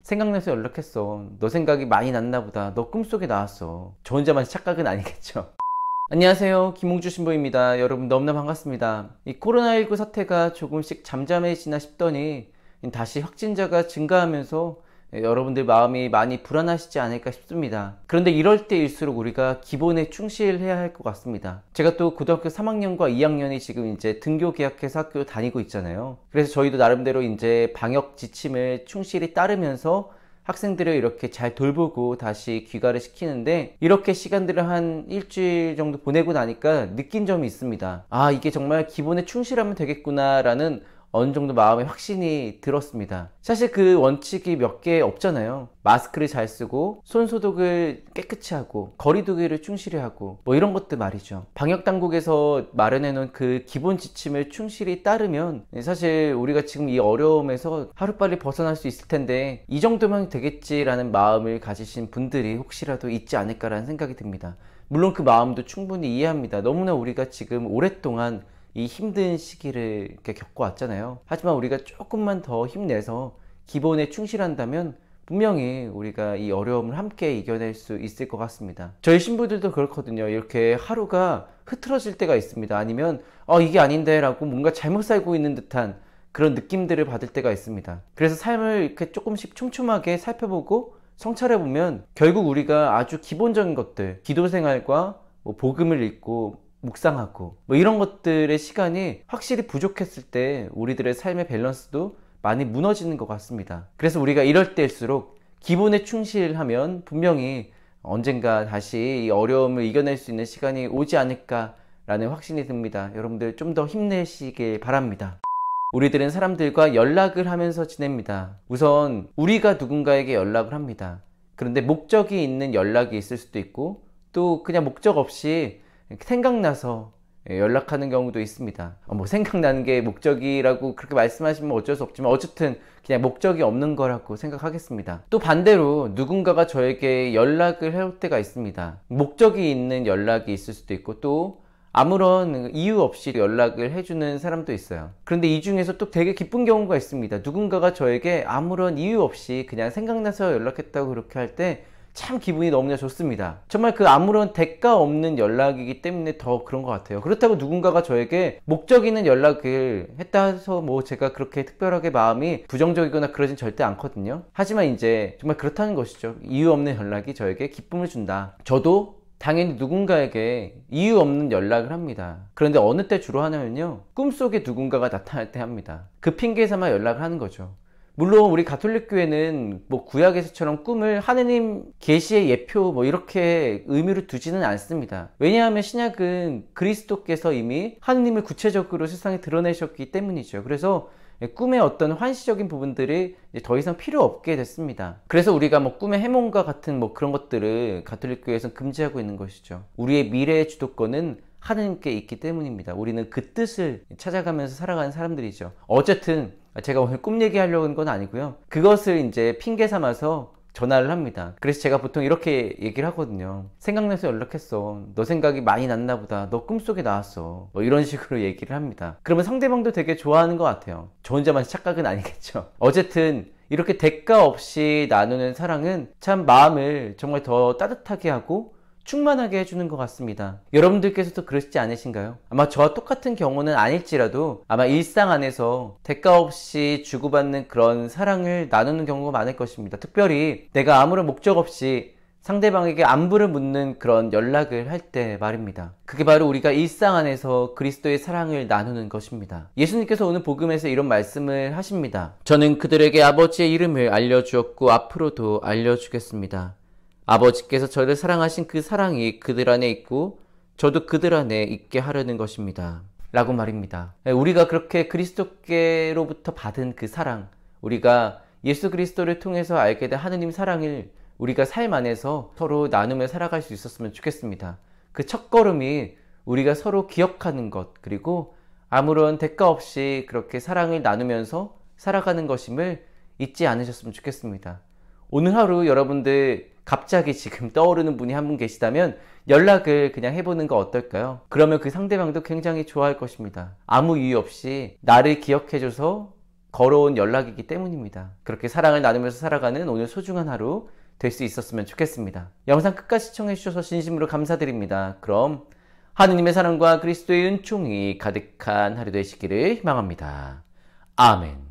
생각나서 연락했어. 너 생각이 많이 났나 보다. 너 꿈속에 나왔어. 저 혼자만 착각은 아니겠죠? 안녕하세요. 김홍주 신부입니다. 여러분 너무나 반갑습니다. 이 코로나19 사태가 조금씩 잠잠해지나 싶더니 다시 확진자가 증가하면서 여러분들 마음이 많이 불안하시지 않을까 싶습니다. 그런데 이럴 때일수록 우리가 기본에 충실해야 할 것 같습니다. 제가 또 고등학교 3학년과 2학년이 지금 이제 등교 계약해서 학교 다니고 있잖아요. 그래서 저희도 나름대로 이제 방역 지침을 충실히 따르면서 학생들을 이렇게 잘 돌보고 다시 귀가를 시키는데, 이렇게 시간들을 한 일주일 정도 보내고 나니까 느낀 점이 있습니다. 아, 이게 정말 기본에 충실하면 되겠구나 라는 어느 정도 마음의 확신이 들었습니다. 사실 그 원칙이 몇 개 없잖아요. 마스크를 잘 쓰고, 손 소독을 깨끗이 하고, 거리 두기를 충실히 하고, 뭐 이런 것들 말이죠. 방역 당국에서 마련해 놓은 그 기본 지침을 충실히 따르면 사실 우리가 지금 이 어려움에서 하루빨리 벗어날 수 있을 텐데, 이 정도면 되겠지라는 마음을 가지신 분들이 혹시라도 있지 않을까라는 생각이 듭니다. 물론 그 마음도 충분히 이해합니다. 너무나 우리가 지금 오랫동안 이 힘든 시기를 이렇게 겪어왔잖아요. 하지만 우리가 조금만 더 힘내서 기본에 충실한다면 분명히 우리가 이 어려움을 함께 이겨낼 수 있을 것 같습니다. 저희 신부들도 그렇거든요. 이렇게 하루가 흐트러질 때가 있습니다. 아니면 이게 아닌데 라고 뭔가 잘못 살고 있는 듯한 그런 느낌들을 받을 때가 있습니다. 그래서 삶을 이렇게 조금씩 촘촘하게 살펴보고 성찰해보면 결국 우리가 아주 기본적인 것들, 기도 생활과 뭐 복음을 읽고 묵상하고 뭐 이런 것들의 시간이 확실히 부족했을 때 우리들의 삶의 밸런스도 많이 무너지는 것 같습니다. 그래서 우리가 이럴 때일수록 기본에 충실하면 분명히 언젠가 다시 이 어려움을 이겨낼 수 있는 시간이 오지 않을까라는 확신이 듭니다. 여러분들 좀 더 힘내시길 바랍니다. 우리들은 사람들과 연락을 하면서 지냅니다. 우선 우리가 누군가에게 연락을 합니다. 그런데 목적이 있는 연락이 있을 수도 있고, 또 그냥 목적 없이 생각나서 연락하는 경우도 있습니다. 뭐 생각나는 게 목적이라고 그렇게 말씀하시면 어쩔 수 없지만, 어쨌든 그냥 목적이 없는 거라고 생각하겠습니다. 또 반대로 누군가가 저에게 연락을 해올 때가 있습니다. 목적이 있는 연락이 있을 수도 있고, 또 아무런 이유 없이 연락을 해주는 사람도 있어요. 그런데 이 중에서 또 되게 기쁜 경우가 있습니다. 누군가가 저에게 아무런 이유 없이 그냥 생각나서 연락했다고 그렇게 할 때 참 기분이 너무나 좋습니다. 정말 그 아무런 대가 없는 연락이기 때문에 더 그런 것 같아요. 그렇다고 누군가가 저에게 목적 있는 연락을 했다 해서 뭐 제가 그렇게 특별하게 마음이 부정적이거나 그러진 절대 않거든요. 하지만 이제 정말 그렇다는 것이죠. 이유 없는 연락이 저에게 기쁨을 준다. 저도 당연히 누군가에게 이유 없는 연락을 합니다. 그런데 어느 때 주로 하냐면요, 꿈속에 누군가가 나타날 때 합니다. 그 핑계 삼아 연락을 하는 거죠. 물론 우리 가톨릭 교회는 뭐 구약에서처럼 꿈을 하느님 계시의 예표 뭐 이렇게 의미로 두지는 않습니다. 왜냐하면 신약은 그리스도께서 이미 하느님을 구체적으로 세상에 드러내셨기 때문이죠. 그래서 꿈의 어떤 환시적인 부분들이 더 이상 필요 없게 됐습니다. 그래서 우리가 뭐 꿈의 해몽과 같은 뭐 그런 것들을 가톨릭 교회에서는 금지하고 있는 것이죠. 우리의 미래의 주도권은 하느님께 있기 때문입니다. 우리는 그 뜻을 찾아가면서 살아가는 사람들이죠. 어쨌든 제가 오늘 꿈 얘기하려고 하는 건 아니고요. 그것을 이제 핑계 삼아서 전화를 합니다. 그래서 제가 보통 이렇게 얘기를 하거든요. 생각나서 연락했어. 너 생각이 많이 났나 보다. 너 꿈속에 나왔어. 뭐 이런 식으로 얘기를 합니다. 그러면 상대방도 되게 좋아하는 것 같아요. 저 혼자만 착각은 아니겠죠. 어쨌든 이렇게 대가 없이 나누는 사랑은 참 마음을 정말 더 따뜻하게 하고 충만하게 해주는 것 같습니다. 여러분들께서도 그러시지 않으신가요? 아마 저와 똑같은 경우는 아닐지라도 아마 일상 안에서 대가 없이 주고받는 그런 사랑을 나누는 경우가 많을 것입니다. 특별히 내가 아무런 목적 없이 상대방에게 안부를 묻는 그런 연락을 할 때 말입니다. 그게 바로 우리가 일상 안에서 그리스도의 사랑을 나누는 것입니다. 예수님께서 오늘 복음에서 이런 말씀을 하십니다. 저는 그들에게 아버지의 이름을 알려주었고 앞으로도 알려주겠습니다. 아버지께서 저를 사랑하신 그 사랑이 그들 안에 있고 저도 그들 안에 있게 하려는 것입니다. 라고 말입니다. 우리가 그렇게 그리스도께로부터 받은 그 사랑, 우리가 예수 그리스도를 통해서 알게 된 하느님 사랑을 우리가 삶 안에서 서로 나누며 살아갈 수 있었으면 좋겠습니다. 그 첫걸음이 우리가 서로 기억하는 것, 그리고 아무런 대가 없이 그렇게 사랑을 나누면서 살아가는 것임을 잊지 않으셨으면 좋겠습니다. 오늘 하루 여러분들 갑자기 지금 떠오르는 분이 한 분 계시다면 연락을 그냥 해보는 거 어떨까요? 그러면 그 상대방도 굉장히 좋아할 것입니다. 아무 이유 없이 나를 기억해줘서 걸어온 연락이기 때문입니다. 그렇게 사랑을 나누면서 살아가는 오늘 소중한 하루 될 수 있었으면 좋겠습니다. 영상 끝까지 시청해주셔서 진심으로 감사드립니다. 그럼 하느님의 사랑과 그리스도의 은총이 가득한 하루 되시기를 희망합니다. 아멘.